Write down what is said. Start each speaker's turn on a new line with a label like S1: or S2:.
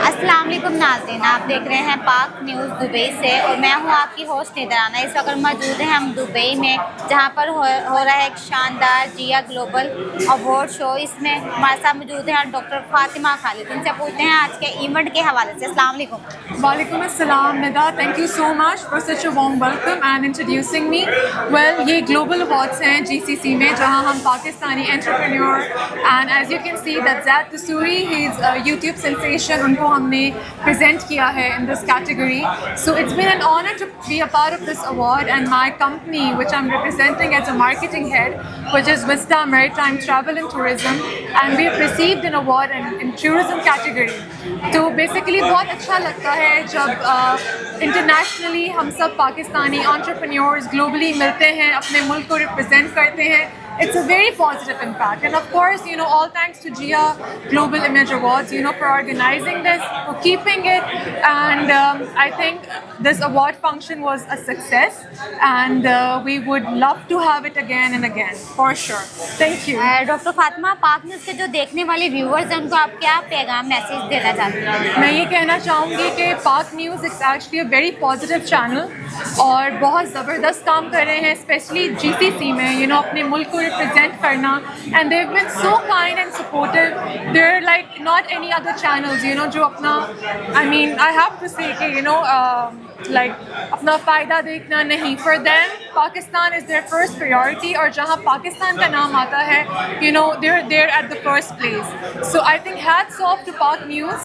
S1: अस्सलाम वालेकुम नाज़रीन, आप देख रहे हैं पाक न्यूज़ दुबई से और मैं हूं आपकी होस्ट निदराना। इस वक्त मौजूद हैं हम दुबई में, जहां पर हो रहा है एक शानदार जिया ग्लोबल अवार्ड शो। इसमें हमारे साथ मौजूद हैं डॉक्टर फातिमा खालिद। इनसे पूछते हैं आज के इवेंट के हवाले से। अस्सलाम वालेकुम।
S2: वालेकुम अस्सलाम Nida, thank you so much for such a warm welcome and introducing me. Well, ये ग्लोबल अवार्ड्स हैं जीसीसी में, जहां हम Pakistani entrepreneur and as you can see that Zaid Dasuri, he is YouTube sensation, उनको हमने प्रेजेंट किया है in this category. So it's been an honour to be a part of this award and my company which I am representing as a marketing head which is Vista Maritime Travel and Tourism, and we've received an award in tourism category. तो basically बहुत अच्छा लगता है जब internationally हम सब Pakistani entrepreneurs globally मिलते हैं, अपने मुल्क को रिप्रेजेंट करते हैं. It's a very positive impact, and of course, all thanks to Jia Global Image Awards, for organizing this, for keeping it, and I think this award function was a success, and we would love to have it again and again, for sure. Thank you.
S1: Doctor Fatima, पाक news के जो देखने वाले viewers हैं उनको आप क्या पैगाम मैसेज देना चाहती हैं?
S2: मैं ये कहना चाहूँगी कि पाक news is actually a very positive channel और बहुत ज़बरदस्त काम कर रहे हैं, स्पेशली जीसीसी में, अपने मुल्क को रिप्रेजेंट करना. And they have been so kind and supportive. They're like not any other channels जो अपना, आई हैव टू से कि लाइक अपना फ़ायदा देखना नहीं. For them Pakistan is their first priority, और जहाँ पाकिस्तान का नाम आता है, they're at the first place. So I think hats off to Pak news.